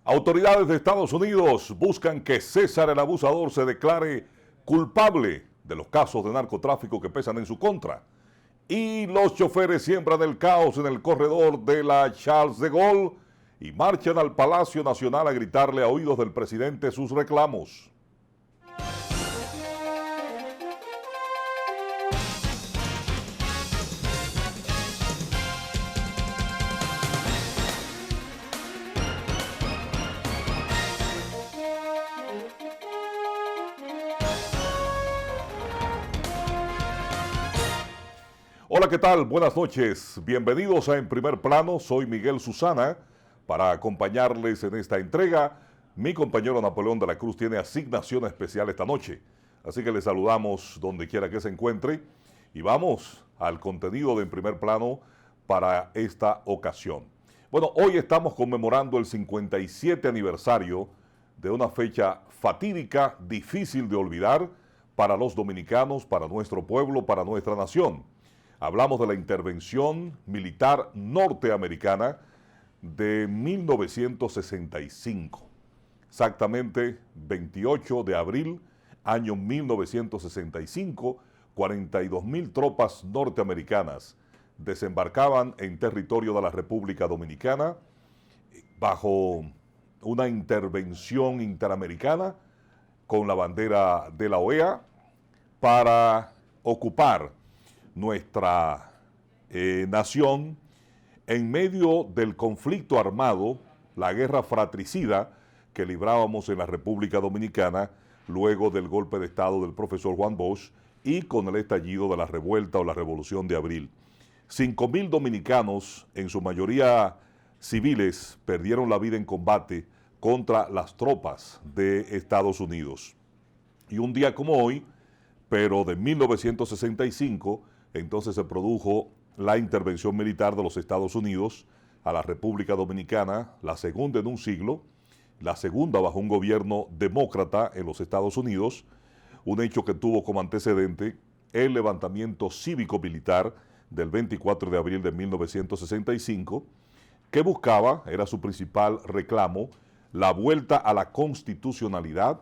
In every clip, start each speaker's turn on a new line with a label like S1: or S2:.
S1: Autoridades de Estados Unidos buscan que César el Abusador se declare culpable de los casos de narcotráfico que pesan en su contra. Y los choferes siembran el caos en el corredor de la Charles de Gaulle y marchan al Palacio Nacional a gritarle a oídos del presidente sus reclamos. Hola, ¿qué tal? Buenas noches. Bienvenidos a En Primer Plano. Soy Miguel Susana. Para acompañarles en esta entrega, mi compañero Napoleón de la Cruz tiene asignación especial esta noche. Así que les saludamos donde quiera que se encuentre y vamos al contenido de En Primer Plano para esta ocasión. Bueno, hoy estamos conmemorando el 57 aniversario de una fecha fatídica, difícil de olvidar para los dominicanos, para nuestro pueblo, para nuestra nación. Hablamos de la intervención militar norteamericana de 1965, exactamente 28 de abril, año 1965, 42,000 tropas norteamericanas desembarcaban en territorio de la República Dominicana bajo una intervención interamericana con la bandera de la OEA para ocupar nuestra nación en medio del conflicto armado, la guerra fratricida que librábamos en la República Dominicana luego del golpe de Estado del profesor Juan Bosch y con el estallido de la revuelta o la Revolución de Abril. 5,000 dominicanos, en su mayoría civiles, perdieron la vida en combate contra las tropas de Estados Unidos. Y un día como hoy, pero de 1965, entonces se produjo la intervención militar de los Estados Unidos a la República Dominicana, la segunda en un siglo, la segunda bajo un gobierno demócrata en los Estados Unidos, un hecho que tuvo como antecedente el levantamiento cívico-militar del 24 de abril de 1965, que buscaba, era su principal reclamo, la vuelta a la constitucionalidad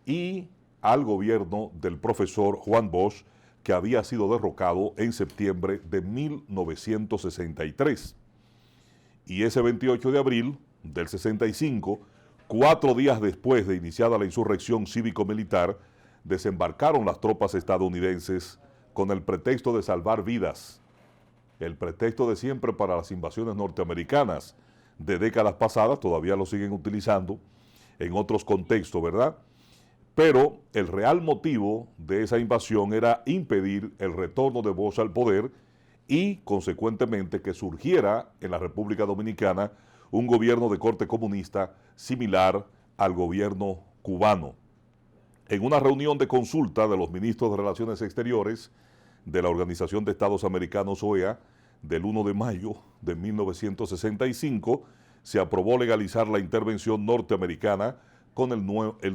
S1: y al gobierno del profesor Juan Bosch, que había sido derrocado en septiembre de 1963. Y ese 28 de abril del 65, 4 días después de iniciada la insurrección cívico-militar, desembarcaron las tropas estadounidenses con el pretexto de salvar vidas, el pretexto de siempre para las invasiones norteamericanas de décadas pasadas, todavía lo siguen utilizando en otros contextos, ¿verdad? Pero el real motivo de esa invasión era impedir el retorno de Bosch al poder y, consecuentemente, que surgiera en la República Dominicana un gobierno de corte comunista similar al gobierno cubano. En una reunión de consulta de los ministros de Relaciones Exteriores de la Organización de Estados Americanos, OEA, del 1 de mayo de 1965, se aprobó legalizar la intervención norteamericana con el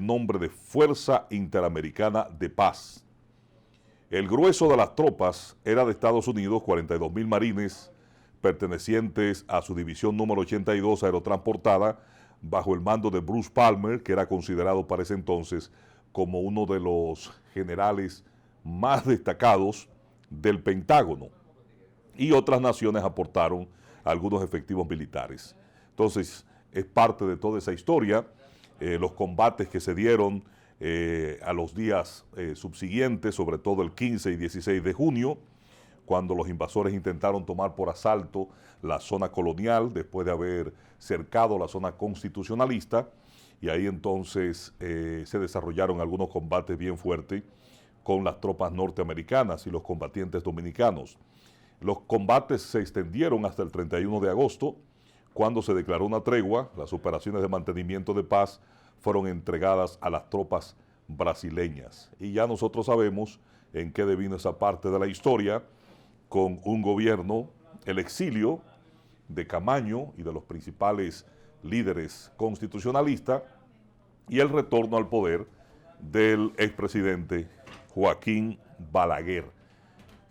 S1: nombre de Fuerza Interamericana de Paz. El grueso de las tropas era de Estados Unidos, 42,000 marines pertenecientes a su división número 82 aerotransportada bajo el mando de Bruce Palmer, que era considerado para ese entonces como uno de los generales más destacados del Pentágono. Y otras naciones aportaron algunos efectivos militares. Entonces, es parte de toda esa historia. Los combates que se dieron a los días subsiguientes, sobre todo el 15 y 16 de junio, cuando los invasores intentaron tomar por asalto la zona colonial después de haber cercado la zona constitucionalista, y ahí entonces se desarrollaron algunos combates bien fuertes con las tropas norteamericanas y los combatientes dominicanos. Los combates se extendieron hasta el 31 de agosto, cuando se declaró una tregua. Las operaciones de mantenimiento de paz fueron entregadas a las tropas brasileñas. Y ya nosotros sabemos en qué devino esa parte de la historia, con un gobierno, el exilio de Camaño y de los principales líderes constitucionalistas, y el retorno al poder del expresidente Joaquín Balaguer,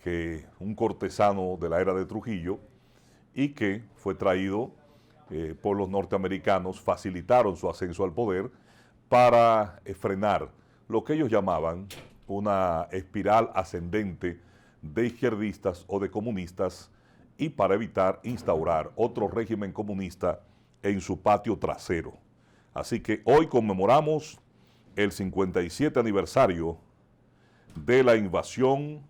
S1: que un cortesano de la era de Trujillo y que fue traído por los norteamericanos, facilitaron su ascenso al poder para frenar lo que ellos llamaban una espiral ascendente de izquierdistas o de comunistas y para evitar instaurar otro régimen comunista en su patio trasero. Así que hoy conmemoramos el 57 aniversario de la invasión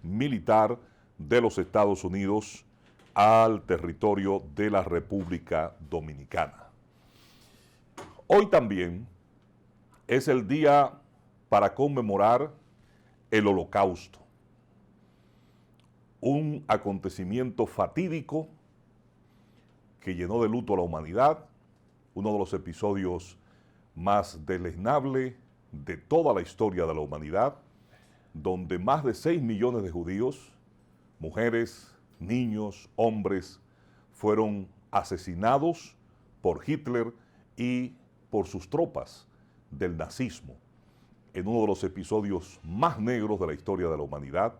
S1: militar de los Estados Unidos al territorio de la República Dominicana. Hoy también es el día para conmemorar el Holocausto, un acontecimiento fatídico que llenó de luto a la humanidad, uno de los episodios más deleznables de toda la historia de la humanidad, donde más de 6 millones de judíos, mujeres, niños, hombres, fueron asesinados por Hitler y por sus tropas del nazismo, en uno de los episodios más negros de la historia de la humanidad.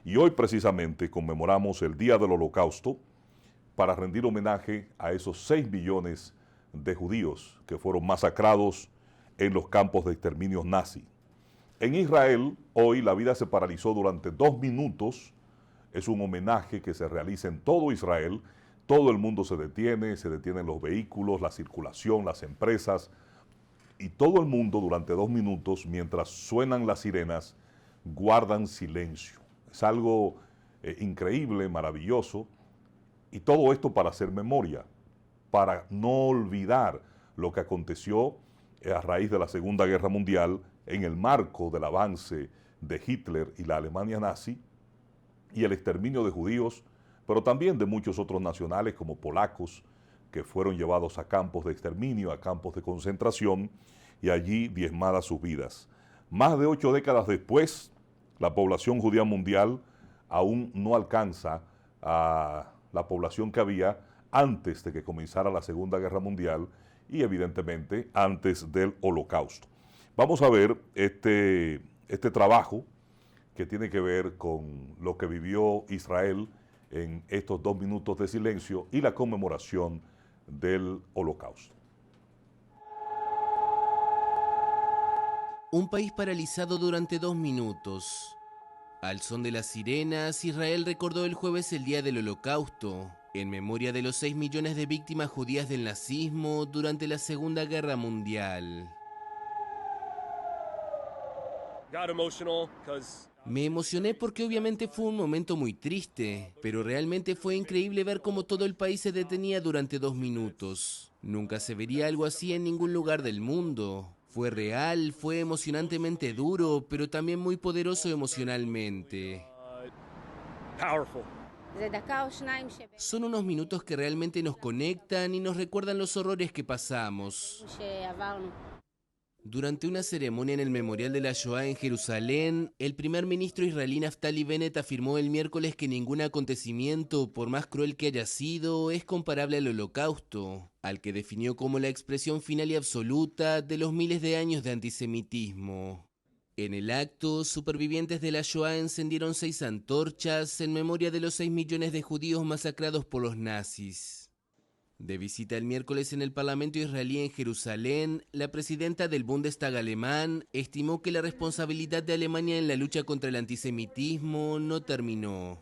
S1: Y hoy precisamente conmemoramos el Día del Holocausto para rendir homenaje a esos 6 millones de judíos que fueron masacrados en los campos de exterminio nazi. En Israel, hoy la vida se paralizó durante 2 minutos. Es un homenaje que se realiza en todo Israel. Todo el mundo se detienen los vehículos, la circulación, las empresas, y todo el mundo durante 2 minutos, mientras suenan las sirenas, guardan silencio. Es algo increíble, maravilloso, y todo esto para hacer memoria, para no olvidar lo que aconteció a raíz de la Segunda Guerra Mundial en el marco del avance de Hitler y la Alemania nazi y el exterminio de judíos, pero también de muchos otros nacionales como polacos que fueron llevados a campos de exterminio, a campos de concentración y allí diezmadas sus vidas. Más de 8 décadas después, la población judía mundial aún no alcanza a la población que había antes de que comenzara la Segunda Guerra Mundial y evidentemente antes del Holocausto. Vamos a ver este trabajo que tiene que ver con lo que vivió Israel en estos 2 minutos de silencio y la conmemoración del Holocausto.
S2: Un país paralizado durante 2 minutos. Al son de las sirenas, Israel recordó el jueves el Día del Holocausto, en memoria de los 6 millones de víctimas judías del nazismo durante la Segunda Guerra Mundial. Me emocioné porque obviamente fue un momento muy triste, pero realmente fue increíble ver cómo todo el país se detenía durante 2 minutos. Nunca se vería algo así en ningún lugar del mundo. Fue real, fue emocionantemente duro, pero también muy poderoso emocionalmente. Son unos minutos que realmente nos conectan y nos recuerdan los horrores que pasamos. Durante una ceremonia en el Memorial de la Shoah en Jerusalén, el primer ministro israelí Naftali Bennett afirmó el miércoles que ningún acontecimiento, por más cruel que haya sido, es comparable al Holocausto, al que definió como la expresión final y absoluta de los miles de años de antisemitismo. En el acto, supervivientes de la Shoah encendieron 6 antorchas en memoria de los 6 millones de judíos masacrados por los nazis. De visita el miércoles en el Parlamento israelí en Jerusalén, la presidenta del Bundestag alemán estimó que la responsabilidad de Alemania en la lucha contra el antisemitismo no terminó.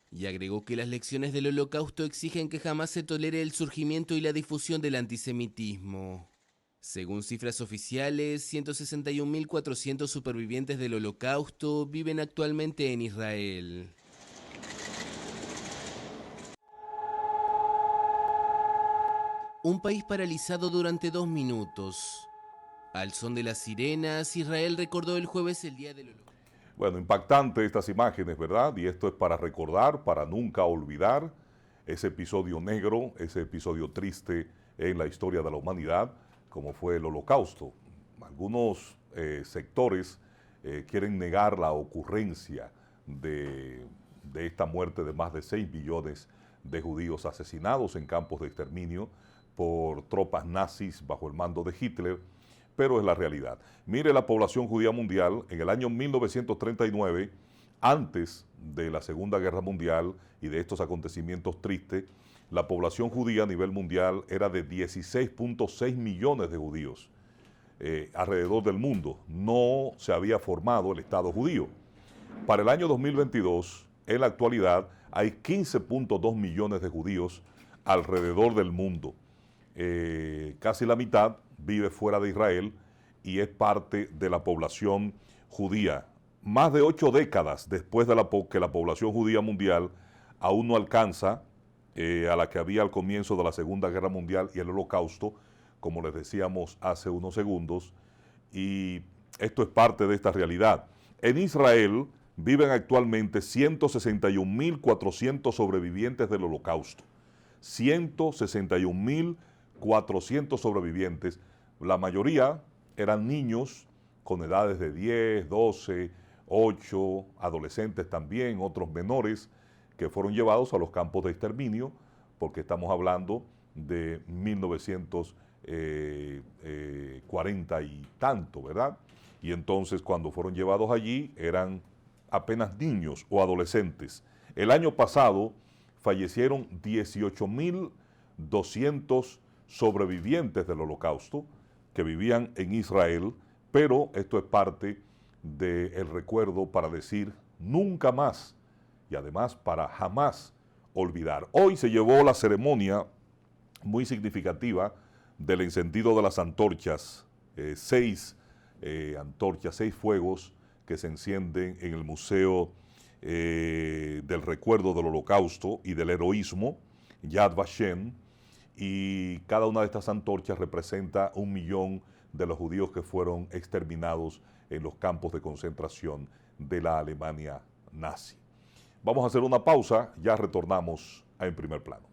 S2: Y agregó que las lecciones del Holocausto exigen que jamás se tolere el surgimiento y la difusión del antisemitismo. Según cifras oficiales, 161.400 supervivientes del Holocausto viven actualmente en Israel. Un país paralizado durante 2 minutos. Al son de las sirenas, Israel recordó el jueves el Día del Holocausto.
S1: Bueno, impactante estas imágenes, ¿verdad? Y esto es para recordar, para nunca olvidar ese episodio negro, ese episodio triste en la historia de la humanidad, como fue el Holocausto. Algunos sectores quieren negar la ocurrencia de esta muerte de más de 6 millones de judíos asesinados en campos de exterminio por tropas nazis bajo el mando de Hitler, pero es la realidad. Mire, la población judía mundial en el año 1939 Antes de la Segunda Guerra Mundial y de estos acontecimientos tristes, la población judía a nivel mundial era de 16.6 millones de judíos alrededor del mundo. No se había formado el Estado judío. Para el año 2022, en la actualidad, hay 15.2 millones de judíos alrededor del mundo. Casi la mitad vive fuera de Israel y es parte de la población judía. Más de 8 décadas después de que la población judía mundial aún no alcanza a la que había al comienzo de la Segunda Guerra Mundial y el Holocausto, como les decíamos hace unos segundos, y esto es parte de esta realidad. En Israel viven actualmente 161.400 sobrevivientes del Holocausto. 161.400 sobrevivientes. La mayoría eran niños con edades de 10, 12, 8, adolescentes también, otros menores, que fueron llevados a los campos de exterminio, porque estamos hablando de 1940 y tanto, ¿verdad? Y entonces cuando fueron llevados allí eran apenas niños o adolescentes. El año pasado fallecieron 18.200 sobrevivientes del Holocausto que vivían en Israel, pero esto es parte del recuerdo para decir nunca más y además para jamás olvidar. Hoy se llevó la ceremonia muy significativa del encendido de las antorchas, 6 antorchas, 6 fuegos que se encienden en el Museo del Recuerdo del Holocausto y del Heroísmo, Yad Vashem, y cada una de estas antorchas representa 1 millón de los judíos que fueron exterminados en los campos de concentración de la Alemania nazi. Vamos a hacer una pausa, ya retornamos a En Primer Plano.